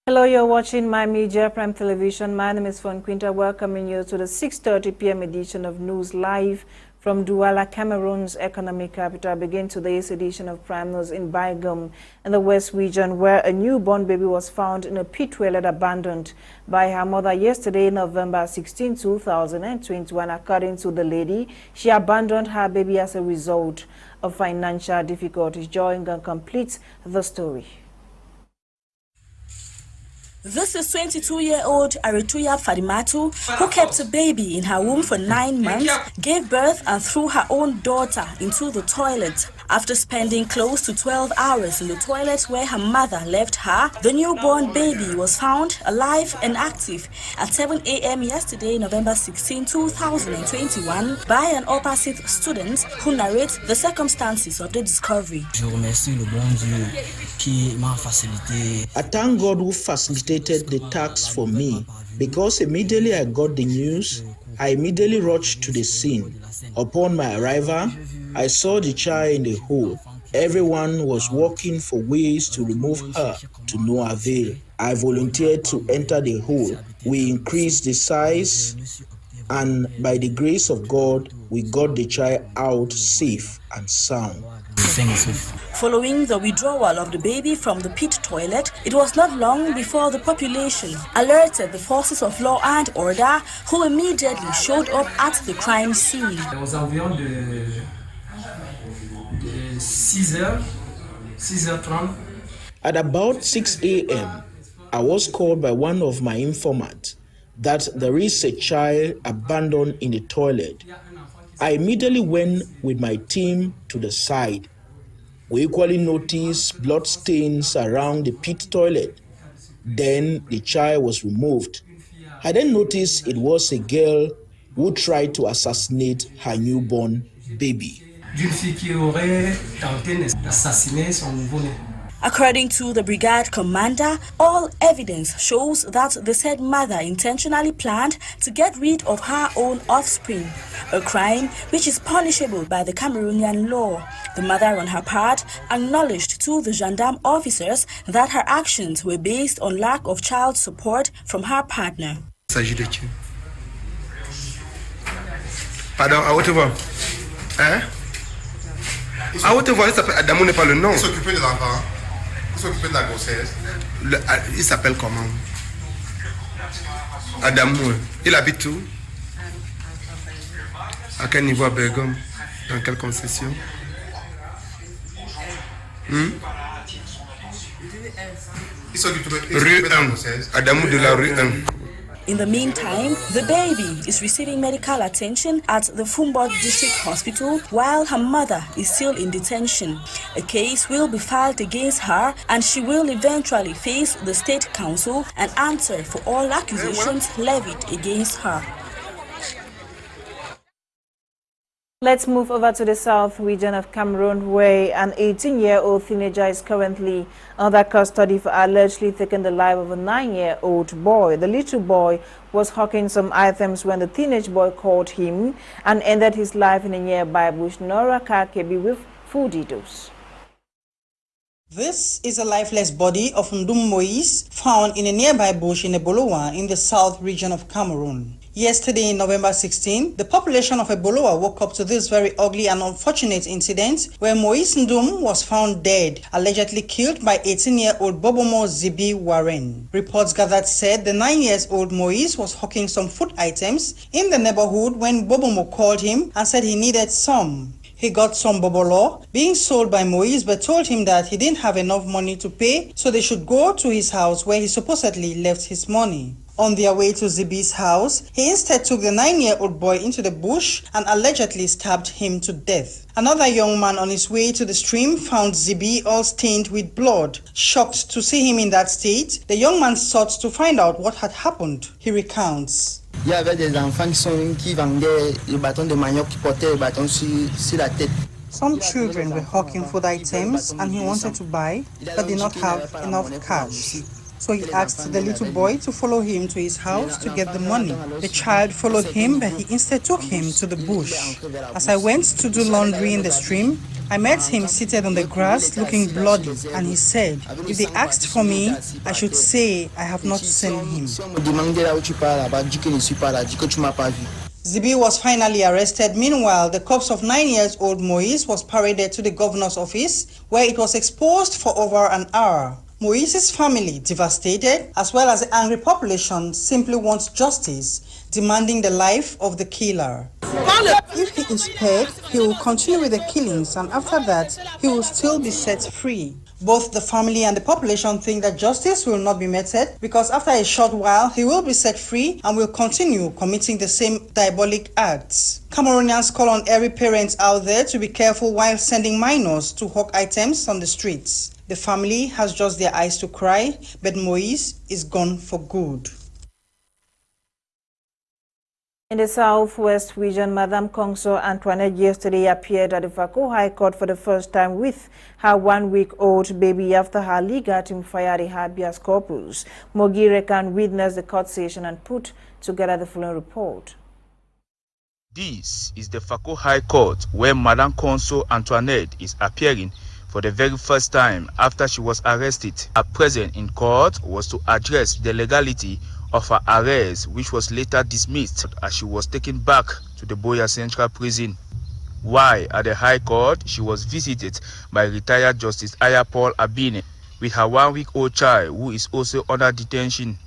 Hello, you're watching My Media Prime Television. My name is Fon Quinter, welcoming you to the 6:30 p.m. edition of News Live from Douala, Cameroon's economic capital. Begin today's edition of Prime News in Baigum in the West region, where a newborn baby was found in a pit toilet abandoned by her mother yesterday, November 16, 2021. According to the lady, she abandoned her baby as a result of financial difficulties. Joy Ngan completes the story. This is 22-year-old Arituya Fadimatu, who kept a baby in her womb for 9 months, gave birth and threw her own daughter into the toilet. After spending close to 12 hours in the toilet where her mother left her, the newborn baby was found alive and active at 7 a.m. yesterday, November 16, 2021, by an upper sixth student who narrates the circumstances of the discovery. I thank God who facilitated the task for me, because immediately I got the news, I immediately rushed to the scene. Upon my arrival, I saw the child in the hole. Everyone was working for ways to remove her, to no avail. I volunteered to enter the hole. We increased the size, and by the grace of God, we got the child out safe and sound. Following the withdrawal of the baby from the pit toilet, it was not long before the population alerted the forces of law and order, who immediately showed up at the crime scene. At about 6 a.m., I was called by one of my informants that there is a child abandoned in the toilet. I immediately went with my team to the site. We equally noticed blood stains around the pit toilet. Then the child was removed. I then noticed it was a girl who tried to assassinate her newborn baby. According to the brigade commander, all evidence shows that the said mother intentionally planned to get rid of her own offspring, a crime which is punishable by the Cameroonian law. The mother, on her part, acknowledged to the gendarme officers that her actions were based on lack of child support from her partner. Pardon, à haute voix. Hein? À haute voix, il s'appelle Adamou n'est pas le nom. Il s'occupait de l'enfant. Il s'occupait de la grossesse. Il s'appelle comment? Adamou. Il habite où? À quel niveau à Bergame? Dans quelle concession? Il s'occupait Rue de la 1. grossesse. Adamou de la rue 1. In the meantime, the baby is receiving medical attention at the Fumbot District Hospital while her mother is still in detention. A case will be filed against her and she will eventually face the State Council and answer for all accusations levied against her. Let's move over to the south region of Cameroon, where an 18-year-old teenager is currently under custody for allegedly taking the life of a 9-year-old boy. The little boy was hawking some items when the teenage boy caught him and ended his life in a nearby bush. Nora Kakebi with full details. This is a lifeless body of Ndum Moise found in a nearby bush in Ebolowa in the south region of Cameroon. Yesterday, November 16, the population of Ebolowa woke up to this very ugly and unfortunate incident where Moise Ndum was found dead, allegedly killed by 18-year-old Bobomo Zibi Warren. Reports gathered said the 9-year-old Moise was hawking some food items in the neighborhood when Bobomo called him and said he needed some. He got some bobolo being sold by Moise, but told him that he didn't have enough money to pay, so they should go to his house where he supposedly left his money. On their way to Zibi's house, he instead took the 9-year-old boy into the bush and allegedly stabbed him to death. Another young man on his way to the stream found Zibi all stained with blood. Shocked to see him in that state, the young man sought to find out what had happened. He recounts. Il y avait des enfants qui vendaient le bâton de manioc, qui portaient le bâton sur la tête. Some children were hawking food items and he wanted to buy but did not have enough cash. So he asked the little boy to follow him to his house to get the money. The child followed him, but he instead took him to the bush. As I went to do laundry in the stream, I met him seated on the grass looking bloody, and he said, if they asked for me, I should say I have not seen him. Zibi was finally arrested. Meanwhile, the corpse of 9-year-old Moise was paraded to the governor's office, where it was exposed for over an hour. Moise's family, devastated, as well as the angry population, simply wants justice, demanding the life of the killer. If he is spared, he will continue with the killings, and after that, he will still be set free. Both the family and the population think that justice will not be meted because after a short while, he will be set free and will continue committing the same diabolic acts. Cameroonians call on every parent out there to be careful while sending minors to hawk items on the streets. The family has just their eyes to cry, but Moise is gone for good. In the Southwest region, Madame Kongso Antoinette yesterday appeared at the Fako High Court for the first time with her 1-week-old baby after her legal team fired a habeas corpus. Mogi Rekan witnessed the court session and put together the following report. This is the Fako High Court where Madame Kongso Antoinette is appearing for the very first time after she was arrested. Her presence in court was to address the legality of her arrest, which was later dismissed as she was taken back to the Boya Central Prison. While at the High Court, she was visited by retired Justice Aya Paul Abine with her 1-week-old child who is also under detention.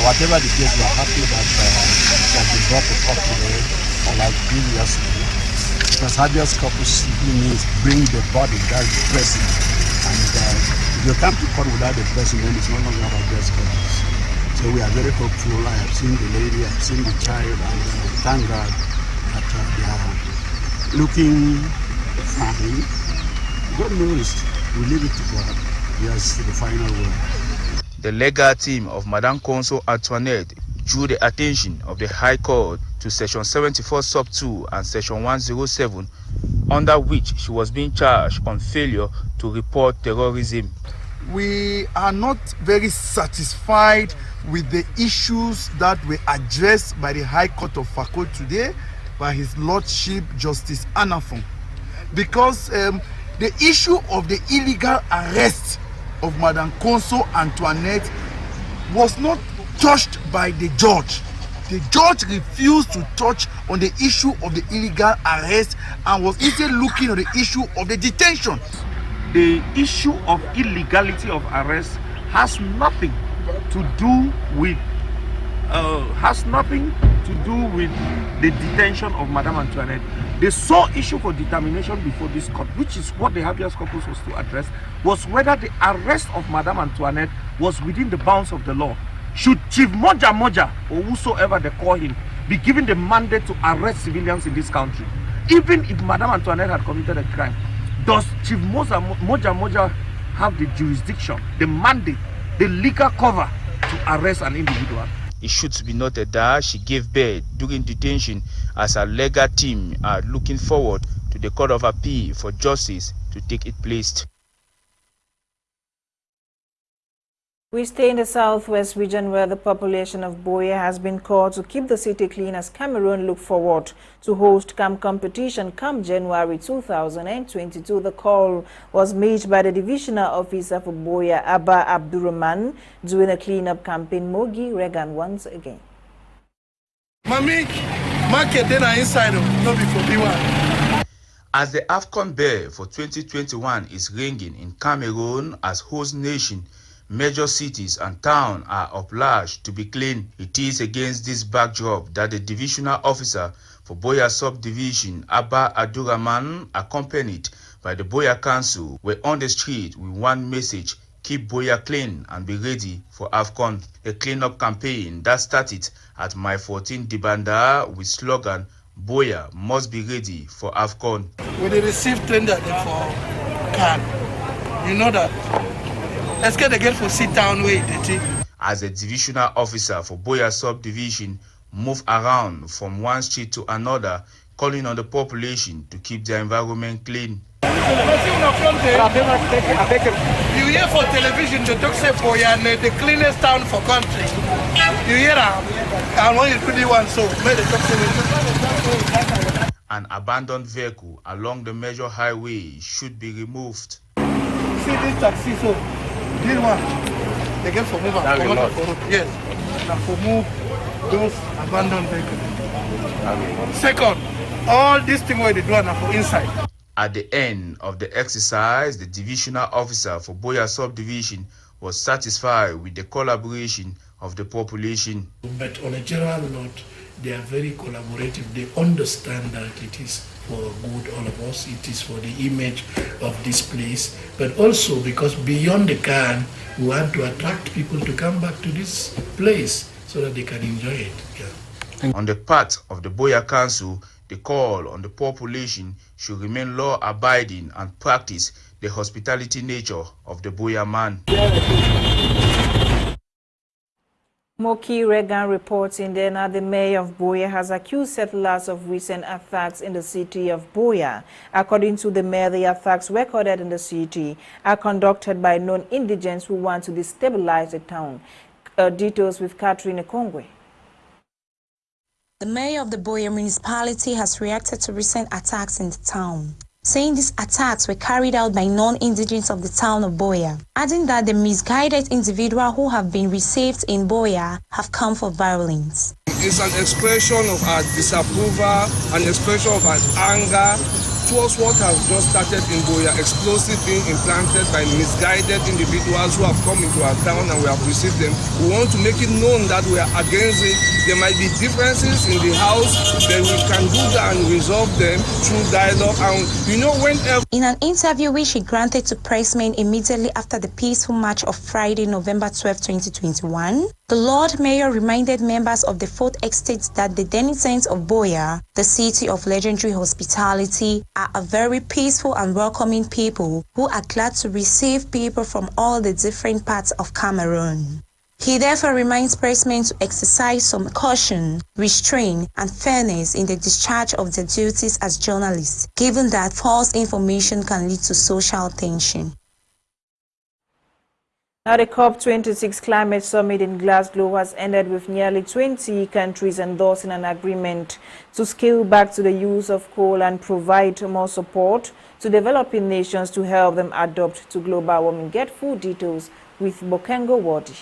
Whatever the case, we are happy that it has been brought to court today, like previously. Because habeas corpus simply means bring the body, that's the person. And if you come to court without the person, then it's no longer about habeas corpus. So we are very hopeful. I have seen the lady, I have seen the child, and thank God that they are looking fine. God knows, we leave it to God. Yes, the final word. The legal team of Madame Kongso Antoinette drew the attention of the High Court to Section 74 Sub 2 and Section 107, under which she was being charged on failure to report terrorism. We are not very satisfied with the issues that were addressed by the High Court of Fako today by His Lordship Justice Anafon, because the issue of the illegal arrest of Madame Kongso Antoinette was not touched by the judge. The judge refused to touch on the issue of the illegal arrest and was instead looking at the issue of the detention. The issue of illegality of arrest has nothing to do with the detention of Madame Antoinette. The sole issue for determination before this court, which is what the habeas corpus was to address, was whether the arrest of Madame Antoinette was within the bounds of the law. Should Chief Moja or whosoever they call him be given the mandate to arrest civilians in this country, even if Madame Antoinette had committed a crime? Does Chief Moja have the jurisdiction, the mandate, the legal cover to arrest an individual? It should be noted that she gave birth during detention, as her legal team are looking forward to the Court of Appeal for justice to take its place. We stay in the Southwest region where the population of Boya has been called to keep the city clean as Cameroon look forward to host camp competition come January 2022. The call was made by the divisional officer for Boya, Abba Abdurrahman, during a cleanup campaign. Mogi Regan once again. Mami, market dinner inside, no be for B1. As the AFCON bell for 2021 is ringing in Cameroon as host nation, major cities and towns are obliged to be clean. It is against this backdrop that the divisional officer for Boya subdivision, Abba Abdurrahman, accompanied by the Boya Council, were on the street with one message: keep Boya clean and be ready for AFCON. A cleanup campaign that started at My 14 Dibanda with slogan Boya must be ready for AFCON. When they receive tender for can, you know that. Let's get again for sit down way. As a divisional officer for Boya subdivision move around from one street to another, calling on the population to keep their environment clean. You hear for television the talk say Boyan the cleanest town for country. You hear that? And when you really want so make the talk say an abandoned vehicle along the major highway should be removed. See this taxi, so this one they get for move and yes, and for move those abandoned vehicles. Second, all these things where they do are for inside. At the end of the exercise, the divisional officer for Boya subdivision was satisfied with the collaboration of the population. But on a general note, they are very collaborative. They understand that it is for good, all of us. It is for the image of this place. But also because beyond the can, we want to attract people to come back to this place so that they can enjoy it. Yeah. On the part of the Boya Council, the call on the population should remain law-abiding and practice the hospitality nature of the Boya man. Moki Regan reports in there now the mayor of Boya has accused settlers of recent attacks in the city of Boya. According to the mayor, the attacks recorded in the city are conducted by non-indigents who want to destabilize the town. Details with Catherine Ekongwe. The mayor of the Boya municipality has reacted to recent attacks in the town, saying these attacks were carried out by non-indigents of the town of Boya, adding that the misguided individuals who have been received in Boya have come for violence. It's an expression of our disapproval, an expression of our anger towards what has just started in Boya, explosive being implanted by misguided individuals who have come into our town and we have received them. We want to make it known that we are against it. There might be differences in the house, but we can do that and resolve them through dialogue. And you know, whenever... In an interview which he granted to pressmen immediately after the peaceful march of Friday, November 12, 2021, the Lord Mayor reminded members of the Fourth Estate that the denizens of Boya, the city of legendary hospitality, are a very peaceful and welcoming people who are glad to receive people from all the different parts of Cameroon. He therefore reminds pressmen to exercise some caution, restraint, and fairness in the discharge of their duties as journalists, given that false information can lead to social tension. Now, the COP26 Climate Summit in Glasgow has ended with nearly 20 countries endorsing an agreement to scale back to the use of coal and provide more support to developing nations to help them adapt to global warming. Get full details with Bokengo Wadi.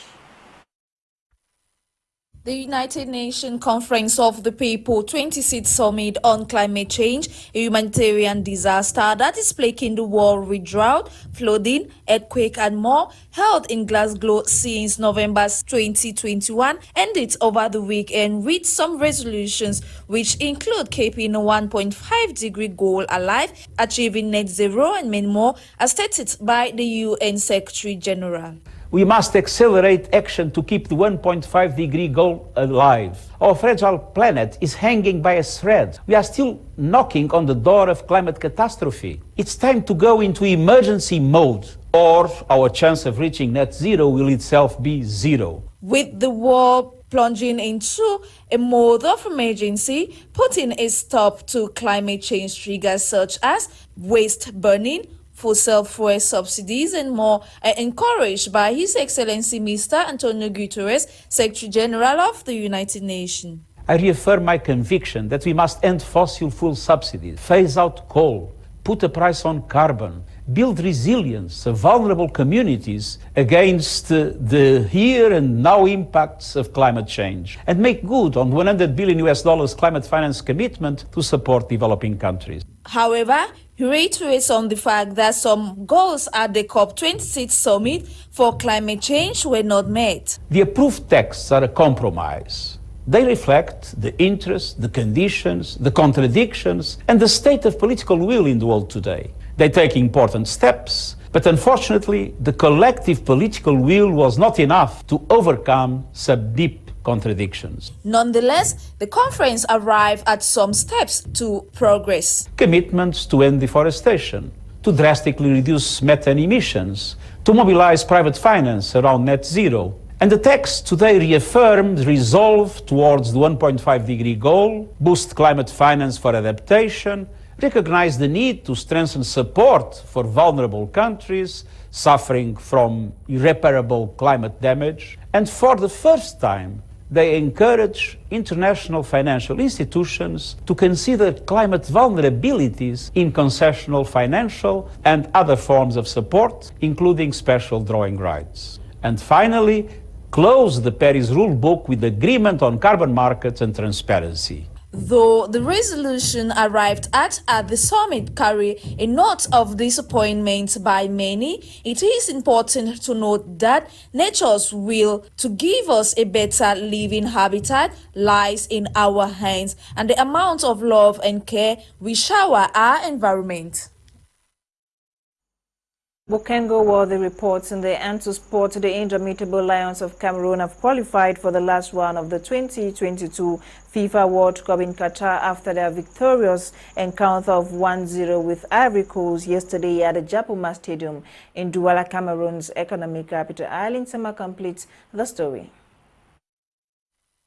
The United Nations Conference of the People 26th Summit on Climate Change, a humanitarian disaster that is plaguing the world with drought, flooding, earthquake and more, held in Glasgow since November 2021, ended over the weekend with some resolutions which include keeping a 1.5-degree goal alive, achieving net zero and many more, as stated by the UN Secretary General. We must accelerate action to keep the 1.5-degree goal alive. Our fragile planet is hanging by a thread. We are still knocking on the door of climate catastrophe. It's time to go into emergency mode, or our chance of reaching net zero will itself be zero. With the world plunging into a mode of emergency, putting a stop to climate change triggers such as waste burning, fossil fuel subsidies and more are encouraged by His Excellency Mr. Antonio Guterres, Secretary General of the United Nations. I reaffirm my conviction that we must end fossil fuel subsidies, phase out coal, put a price on carbon, build resilience of vulnerable communities against the here and now impacts of climate change, and make good on $100 billion climate finance commitment to support developing countries. However, he reiterates on the fact that some goals at the COP26 summit for climate change were not met. The approved texts are a compromise. They reflect the interests, the conditions, the contradictions, and the state of political will in the world today. They take important steps, but unfortunately, the collective political will was not enough to overcome some deep contradictions. Nonetheless, the conference arrived at some steps to progress. Commitments to end deforestation, to drastically reduce methane emissions, to mobilize private finance around net zero. And the text today reaffirmed resolve towards the 1.5-degree goal, boost climate finance for adaptation, recognized the need to strengthen support for vulnerable countries suffering from irreparable climate damage, and for the first time, they encourage international financial institutions to consider climate vulnerabilities in concessional financial and other forms of support, including special drawing rights. And finally, close the Paris Rule Book with agreement on carbon markets and transparency. Though the resolution arrived at the summit carry a note of disappointment by many, it is important to note that nature's will to give us a better living habitat lies in our hands, and the amount of love and care we shower our environment. Bokengo Worthy reports in the end to sport, the Indomitable Lions of Cameroon have qualified for the last round of the 2022 FIFA World Cup in Qatar after their victorious encounter of 1-0 with Ivory Coast yesterday at the Japoma Stadium in Douala, Cameroon's economic capital. Eileen Sama completes the story.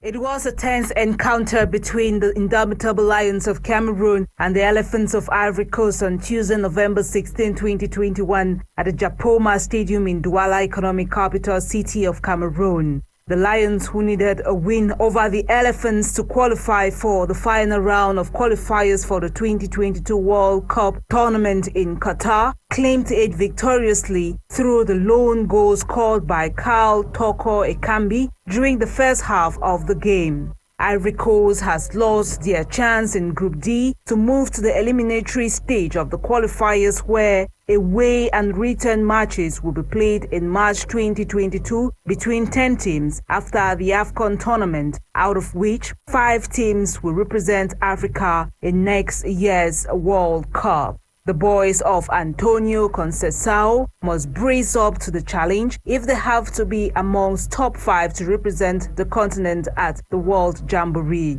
It was a tense encounter between the Indomitable Lions of Cameroon and the Elephants of Ivory Coast on Tuesday, November 16, 2021 at the Japoma Stadium in Douala, economic capital city of Cameroon. The Lions, who needed a win over the Elephants to qualify for the final round of qualifiers for the 2022 World Cup tournament in Qatar, claimed it victoriously through the lone goals scored by Carl Toko Ekambi during the first half of the game. Ivory Coast has lost their chance in Group D to move to the eliminatory stage of the qualifiers, where away and return matches will be played in March 2022 between 10 teams after the AFCON tournament, out of which 5 teams will represent Africa in next year's World Cup. The boys of Antonio Conceição must brace up to the challenge if they have to be amongst top 5 to represent the continent at the World Jamboree.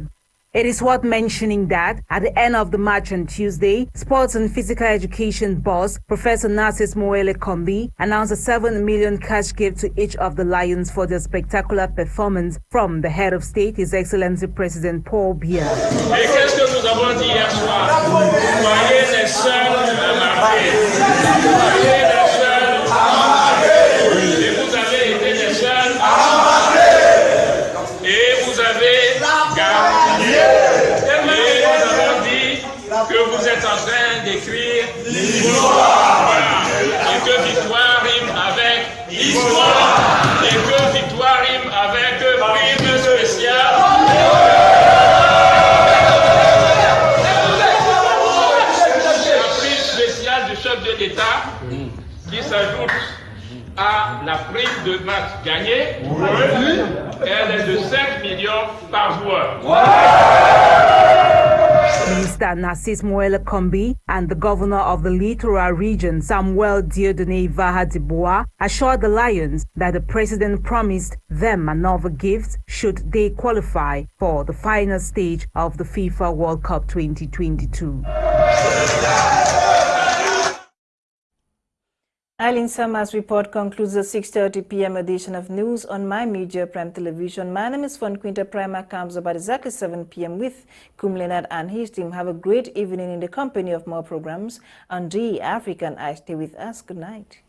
It is worth mentioning that at the end of the match on Tuesday, Sports and Physical Education boss Professor Narcisse Moele Kombi announced a 7 million cash gift to each of the Lions for their spectacular performance from the head of state, His Excellency President Paul Biya. Et qu'est-ce que nous avons dit hier soir? Soyez les seuls à marquer. Soyez les seuls à marquer. Et vous avez été les seuls à marquer. Et vous avez gagné. Et nous avons dit que vous êtes en train d'écrire l'histoire. Et que victoire rime avec histoire. Et que victoire rime avec prime spéciale. De l'État qui s'ajoute à la prime de match gagné, elle est de 5 millions par joueur. Minister Narcisse Moele Kombi and the governor of the Littoral region, Samuel Dieudonné Vahadiboa, assured the Lions that the president promised them another gift should they qualify for the final stage of the FIFA World Cup 2022. Eileen Sama's report concludes the 6:30 p.m. edition of News on My Media Prime Television. My name is Fon Quinter. Primer comes about exactly 7 p.m. with Kum Leonard and his team. Have a great evening in the company of more programs on The African Eye. Stay with us. Good night.